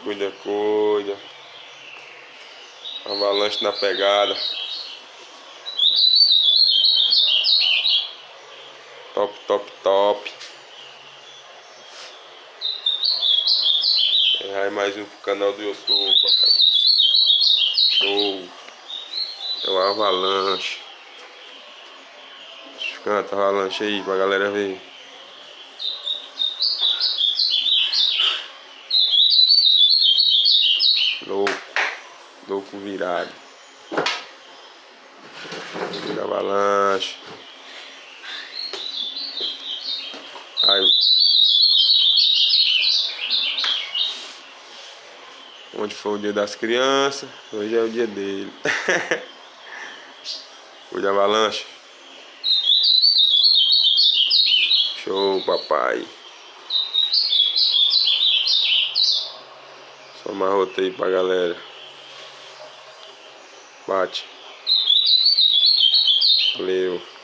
Cuida, cuida. Avalanche na pegada. Top, top, top. Aí mais um pro canal do YouTube, papai. Show. É o Avalanche. Canta Avalanche aí pra galera ver. Louco. Louco virado. Vira Avalanche. Aí. Onde foi o dia das crianças, hoje é o dia dele. Cuida Avalanche. Show, papai. Só amarrotei pra galera. Bate. Valeu.